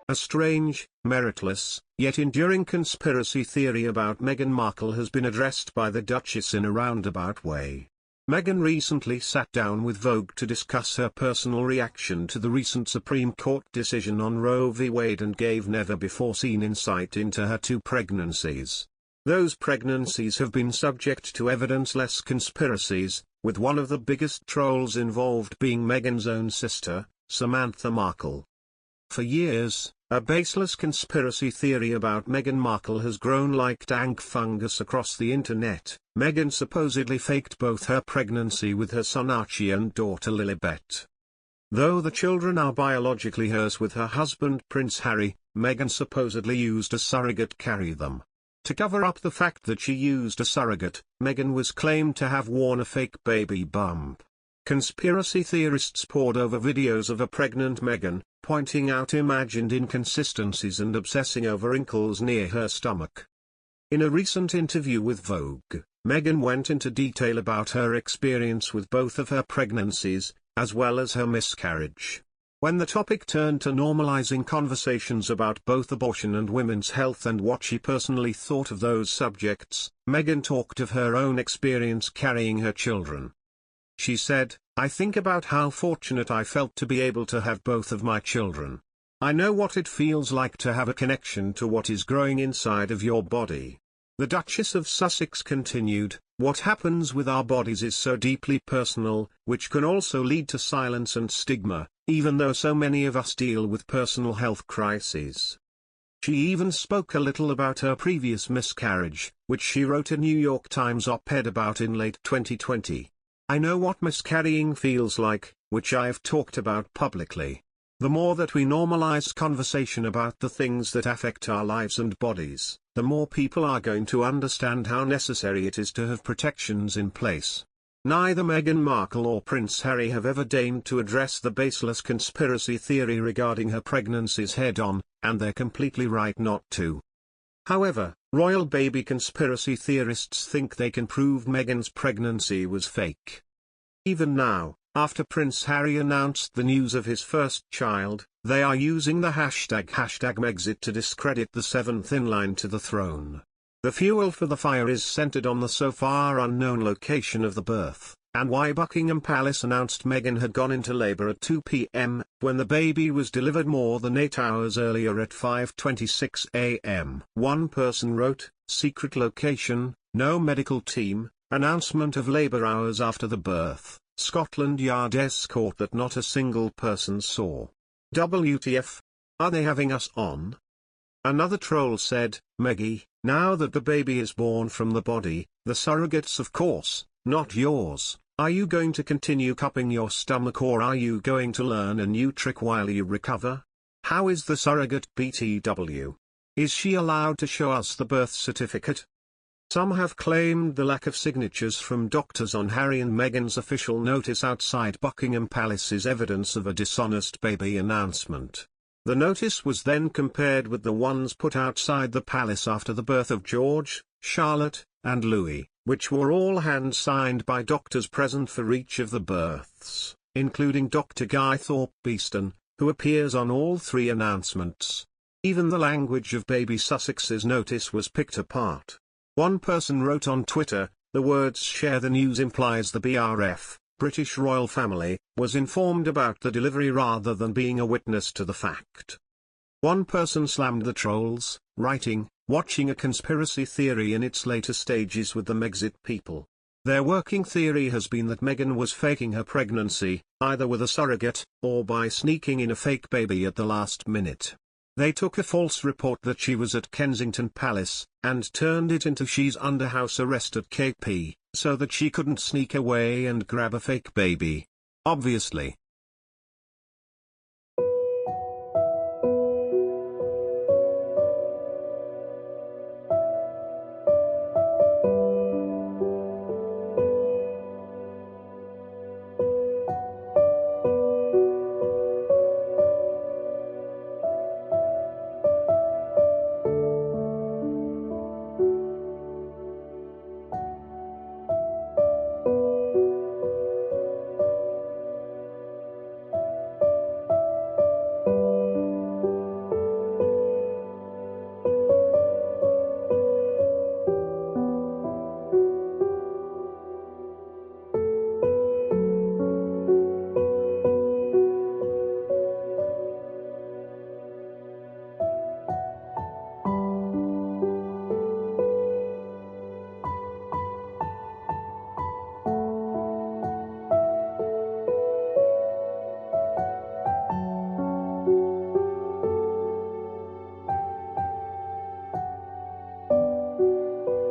A strange, meritless, yet enduring conspiracy theory about Meghan Markle has been addressed by the Duchess in a roundabout way. Meghan recently sat down with Vogue to discuss her personal reaction to the recent Supreme Court decision on Roe v. Wade and gave never-before-seen insight into her 2 pregnancies. Those pregnancies have been subject to evidence-less conspiracies, with one of the biggest trolls involved being Meghan's own sister, Samantha Markle. For years, a baseless conspiracy theory about Meghan Markle has grown like dank fungus across the internet. Meghan supposedly faked both her pregnancy with her son Archie and daughter Lilibet. Though the children are biologically hers with her husband Prince Harry, Meghan supposedly used a surrogate to carry them. To cover up the fact that she used a surrogate, Meghan was claimed to have worn a fake baby bump. Conspiracy theorists pored over videos of a pregnant Meghan, pointing out imagined inconsistencies and obsessing over wrinkles near her stomach. In a recent interview with Vogue, Meghan went into detail about her experience with both of her pregnancies, as well as her miscarriage. When the topic turned to normalizing conversations about both abortion and women's health and what she personally thought of those subjects, Meghan talked of her own experience carrying her children. She said, "I think about how fortunate I felt to be able to have both of my children. I know what it feels like to have a connection to what is growing inside of your body." The Duchess of Sussex continued, "What happens with our bodies is so deeply personal, which can also lead to silence and stigma, even though so many of us deal with personal health crises." She even spoke a little about her previous miscarriage, which she wrote a New York Times op-ed about in late 2020. "I know what miscarrying feels like, which I've talked about publicly. The more that we normalize conversation about the things that affect our lives and bodies, the more people are going to understand how necessary it is to have protections in place." Neither Meghan Markle or Prince Harry have ever deigned to address the baseless conspiracy theory regarding her pregnancies head-on, and they're completely right not to. However, royal baby conspiracy theorists think they can prove Meghan's pregnancy was fake. Even now, after Prince Harry announced the news of his first child, they are using the hashtag #Megxit to discredit the 7th in line to the throne. The fuel for the fire is centered on the so far unknown location of the birth, and why Buckingham Palace announced Meghan had gone into labor at 2 p.m., when the baby was delivered more than 8 hours earlier at 5:26 a.m. One person wrote, "Secret location, no medical team, announcement of labor hours after the birth, Scotland Yard escort that not a single person saw. WTF? Are they having us on?" Another troll said, "Meggie, now that the baby is born from the body, the surrogate's of course, not yours, are you going to continue cupping your stomach or are you going to learn a new trick while you recover? How is the surrogate BTW? Is she allowed to show us the birth certificate?" Some have claimed the lack of signatures from doctors on Harry and Meghan's official notice outside Buckingham Palace is evidence of a dishonest baby announcement. The notice was then compared with the ones put outside the palace after the birth of George, Charlotte, and Louis, which were all hand-signed by doctors present for each of the births, including Dr. Guy Thorpe-Beeston, who appears on all 3 announcements. Even the language of baby Sussex's notice was picked apart. One person wrote on Twitter, "The words 'share the news' implies the BRF, British royal family, was informed about the delivery rather than being a witness to the fact." One person slammed the trolls, writing, "Watching a conspiracy theory in its later stages with the Megxit people. Their working theory has been that Meghan was faking her pregnancy, either with a surrogate, or by sneaking in a fake baby at the last minute. They took a false report that she was at Kensington Palace, and turned it into she's under house arrest at KP, so that she couldn't sneak away and grab a fake baby. Obviously,